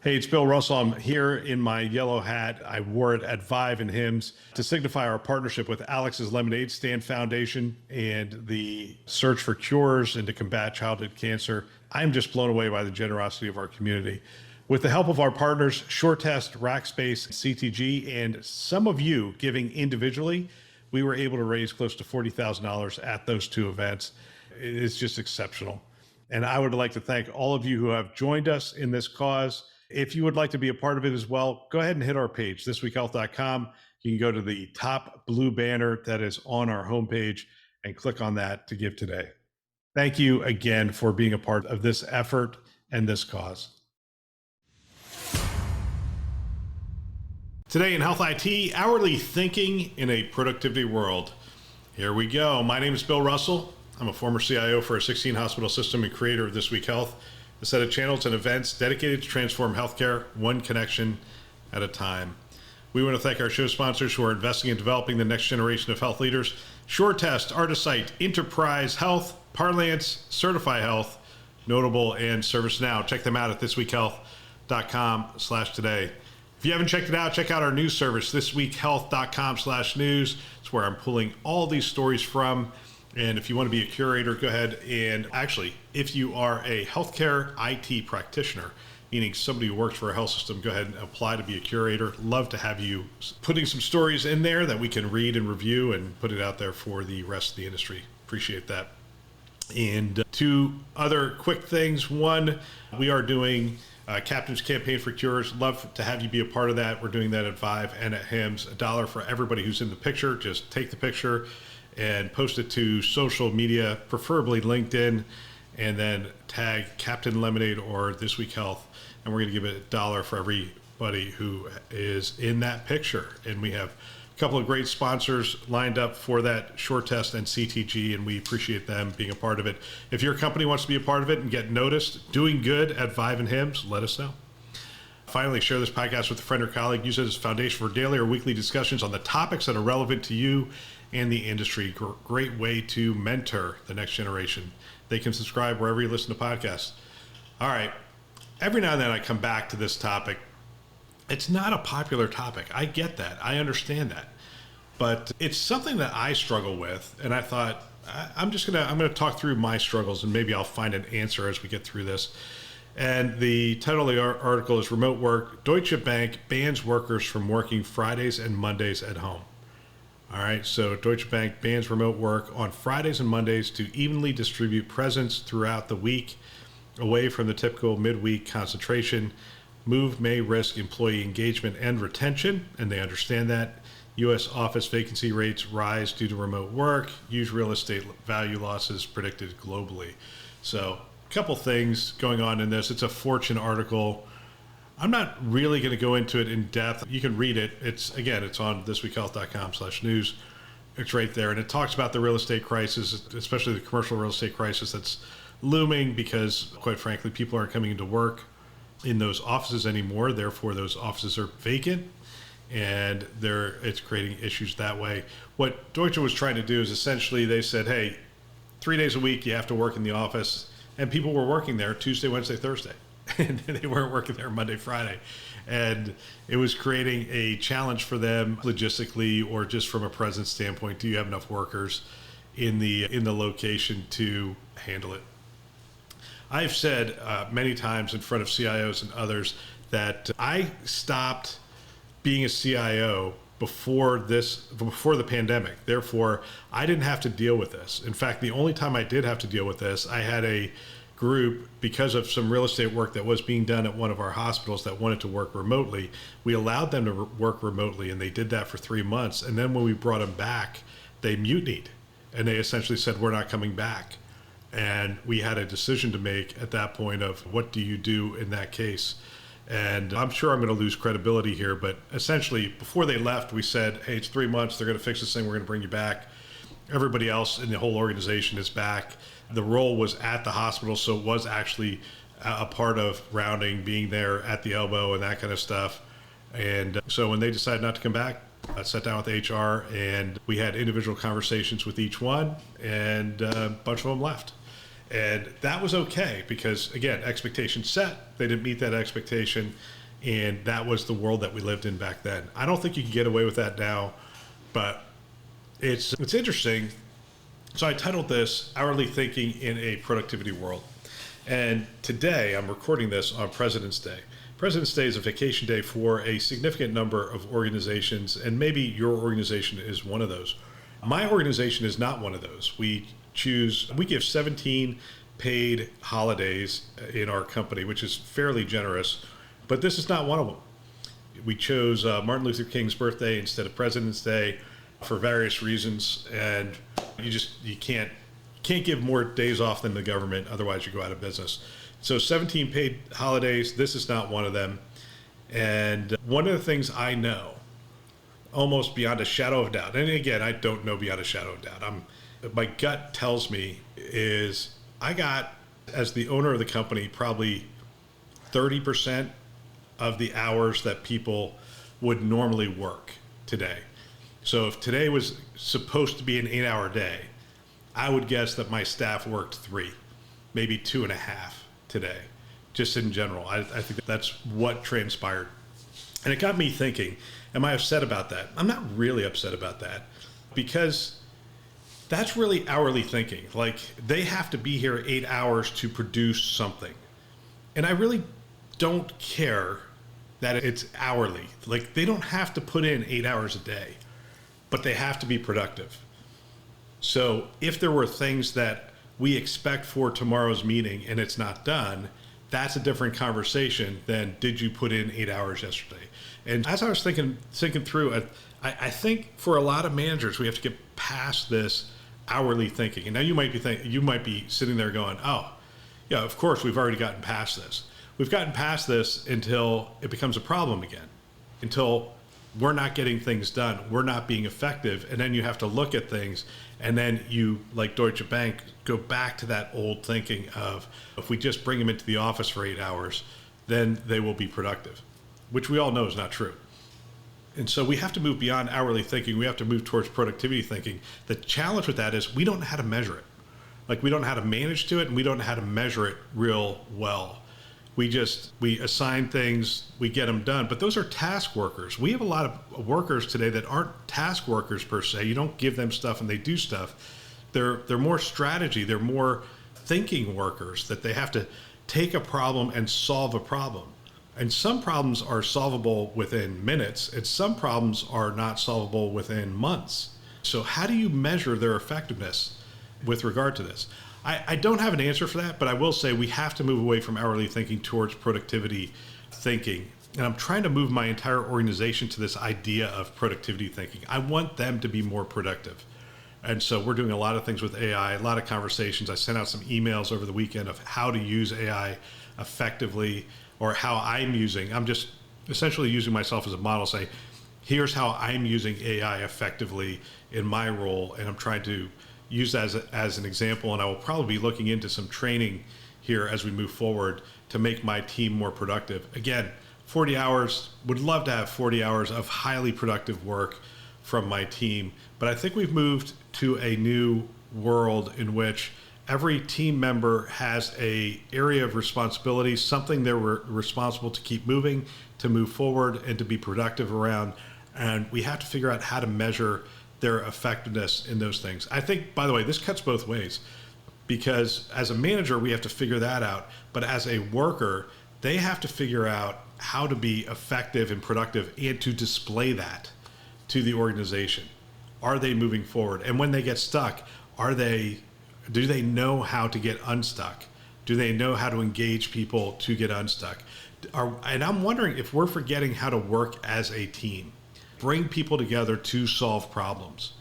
Hey, it's Bill Russell. I'm here in my yellow hat. I wore it at Vive and Hims to signify our partnership with Alex's Lemonade Stand Foundation and the search for cures and to combat childhood cancer. I'm just blown away by the generosity of our community. With the help of our partners, SureTest, Rackspace, CTG, and some of you giving individually, we were able to raise close to $40,000 at those two events. It is just exceptional. And I would like to thank all of you who have joined us in this cause. If you would like to be a part of it as well, go ahead and hit our page, thisweekhealth.com. You can go to the top blue banner that is on our homepage and click on that to give today. Thank you again for being a part of this effort and this cause. Today in Health IT, hourly thinking in a productivity world. Here we go. My name is Bill Russell. I'm a former CIO for a 16-hospital system and creator of This Week Health, a set of channels and events dedicated to transform healthcare one connection at a time. We want to thank our show sponsors who are investing in developing the next generation of health leaders: SureTest, Artisight, Enterprise Health, Parlance, Certify Health, Notable, and ServiceNow. Check them out at thisweekhealth.com/today. If you haven't checked it out, check out our news service, thisweekhealth.com/news. It's where I'm pulling all these stories from. And if you want to be a curator, go ahead and actually, if you are a healthcare IT practitioner, meaning somebody who works for a health system, go ahead and apply to be a curator. Love to have you putting some stories in there that we can read and review and put it out there for the rest of the industry. Appreciate that. And two other quick things. One, we are doing Captain's Campaign for Cures. Love to have you be a part of that. We're doing that at Vive and at Hims. $1 for everybody who's in the picture. Just take the picture and post it to social media, preferably LinkedIn, and then tag Captain Lemonade or This Week Health. And we're going to give it $1 for everybody who is in that picture. And we have a couple of great sponsors lined up for that, SureTest and CTG, and we appreciate them being a part of it. If your company wants to be a part of it and get noticed, doing good at Vive and Hims, let us know. Finally, share this podcast with a friend or colleague. Use it as a foundation for daily or weekly discussions on the topics that are relevant to you and the industry. Great way to mentor the next generation. They can subscribe wherever you listen to podcasts. All right. Every now and then I come back to this topic. It's not a popular topic. I get that. I understand that. But it's something that I struggle with. And I thought, I'm going to talk through my struggles and maybe I'll find an answer as we get through this. And the title of the article is Remote Work. Deutsche Bank bans workers from working Fridays and Mondays at home. All right, so Deutsche Bank bans remote work on Fridays and Mondays to evenly distribute presence throughout the week, away from the typical midweek concentration. Move may risk employee engagement and retention, and they understand that. U.S. office vacancy rates rise due to remote work. Huge real estate value losses predicted globally. So a couple things going on in this. It's a Fortune article. I'm not really going to go into it in depth. You can read it. It's on thisweekhealth.com/news. It's right there. And it talks about the real estate crisis, especially the commercial real estate crisis that's looming because, quite frankly, people aren't coming into work in those offices anymore. Therefore, those offices are vacant and it's creating issues that way. What Deutsche was trying to do is essentially they said, hey, 3 days a week you have to work in the office. And people were working there Tuesday, Wednesday, Thursday. And they weren't working there Monday, Friday. And it was creating a challenge for them logistically or just from a presence standpoint. Do you have enough workers in the location to handle it? I've said many times in front of CIOs and others that I stopped being a CIO before the pandemic. Therefore, I didn't have to deal with this. In fact, the only time I did have to deal with this, I had a group, because of some real estate work that was being done at one of our hospitals that wanted to work remotely. We allowed them to work remotely, and they did that for 3 months. And then when we brought them back, they mutinied, and they essentially said, we're not coming back. And we had a decision to make at that point of what do you do in that case? And I'm sure I'm going to lose credibility here, but essentially before they left, we said, hey, it's 3 months. They're going to fix this thing. We're going to bring you back. Everybody else in the whole organization is back. The role was at the hospital, so it was actually a part of rounding, being there at the elbow and that kind of stuff. And so when they decided not to come back, I sat down with HR and we had individual conversations with each one, and a bunch of them left. And that was okay because, again, expectation set. They didn't meet that expectation. And that was the world that we lived in back then. I don't think you can get away with that now, but it's interesting. So I titled this Hourly Thinking in a Productivity World. And today I'm recording this on President's Day. President's Day is a vacation day for a significant number of organizations, and maybe your organization is one of those. My organization is not one of those. We give 17 paid holidays in our company, which is fairly generous, but this is not one of them. We chose Martin Luther King's birthday instead of President's Day for various reasons, and you can't give more days off than the government, otherwise you go out of business. So 17 paid holidays, this is not one of them. And one of the things I know, almost beyond a shadow of doubt, and again, I don't know beyond a shadow of doubt, my gut tells me is I got, as the owner of the company, probably 30% of the hours that people would normally work today. So if today was supposed to be an 8-hour day, I would guess that my staff worked 3, maybe 2.5 today, just in general. I think that's what transpired. And it got me thinking, am I upset about that? I'm not really upset about that because that's really hourly thinking. Like, they have to be here 8 hours to produce something. And I really don't care that it's hourly. Like, they don't have to put in 8 hours a day, but they have to be productive. So if there were things that we expect for tomorrow's meeting and it's not done, that's a different conversation than did you put in 8 hours yesterday. And as I was thinking through, I think for a lot of managers, we have to get past this hourly thinking. And now you might be sitting there going, oh, yeah, of course, we've already gotten past this. We've gotten past this until it becomes a problem again, until we're not getting things done, we're not being effective, and then you have to look at things, and then you, like Deutsche Bank, go back to that old thinking of if we just bring them into the office for 8 hours, then they will be productive, which we all know is not true. And so we have to move beyond hourly thinking. We have to move towards productivity thinking. The challenge with that is we don't know how to measure it. Like, we don't know how to manage to it, and we don't know how to measure it real well. We assign things, we get them done, but those are task workers. We have a lot of workers today that aren't task workers per se. You don't give them stuff and they do stuff. They're more strategy. They're more thinking workers, that they have to take a problem and solve a problem. And some problems are solvable within minutes, and some problems are not solvable within months. So how do you measure their effectiveness with regard to this? I don't have an answer for that, but I will say we have to move away from hourly thinking towards productivity thinking. And I'm trying to move my entire organization to this idea of productivity thinking. I want them to be more productive. And so we're doing a lot of things with AI, a lot of conversations. I sent out some emails over the weekend of how to use AI effectively, or how I'm just essentially using myself as a model, say, here's how I'm using AI effectively in my role, and I'm trying to use that as an example, and I will probably be looking into some training here as we move forward to make my team more productive. Again, 40 hours, would love to have 40 hours of highly productive work from my team, but I think we've moved to a new world in which every team member has a area of responsibility, something they're responsible to keep moving, to move forward, and to be productive around, and we have to figure out how to measure their effectiveness in those things. I think, by the way, this cuts both ways, because as a manager, we have to figure that out. But as a worker, they have to figure out how to be effective and productive and to display that to the organization. Are they moving forward? And when they get stuck, do they know how to get unstuck? Do they know how to engage people to get unstuck? And I'm wondering if we're forgetting how to work as a team. Bring people together to solve problems.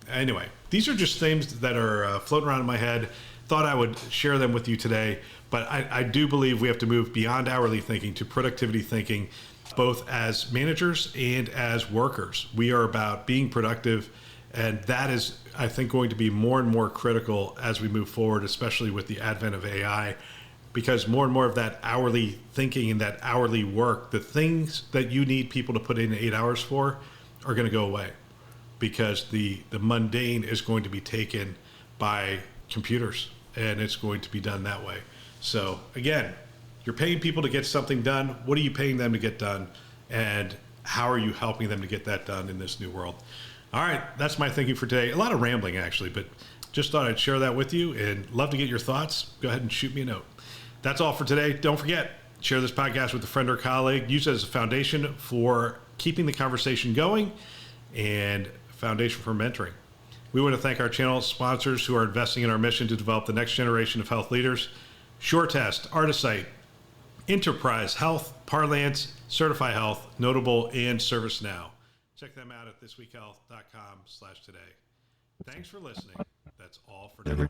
Anyway, these are just things that are floating around in my head. Thought I would share them with you today, but I do believe we have to move beyond hourly thinking to productivity thinking, both as managers and as workers. We are about being productive, and that is, I think, going to be more and more critical as we move forward, especially with the advent of AI. Because more and more of that hourly thinking and that hourly work, the things that you need people to put in 8 hours for, are going to go away, because the mundane is going to be taken by computers. and it's going to be done that way. So again, you're paying people to get something done. What are you paying them to get done? And how are you helping them to get that done in this new world? All right, that's my thinking for today. A lot of rambling, actually, but just thought I'd share that with you and love to get your thoughts. Go ahead and shoot me a note. That's all for today. Don't forget, share this podcast with a friend or colleague. Use it as a foundation for keeping the conversation going and a foundation for mentoring. We want to thank our channel sponsors who are investing in our mission to develop the next generation of health leaders: SureTest, Artisight, Enterprise Health, Parlance, Certify Health, Notable, and ServiceNow. Check them out at thisweekhealth.com/today. Thanks for listening. That's all for now.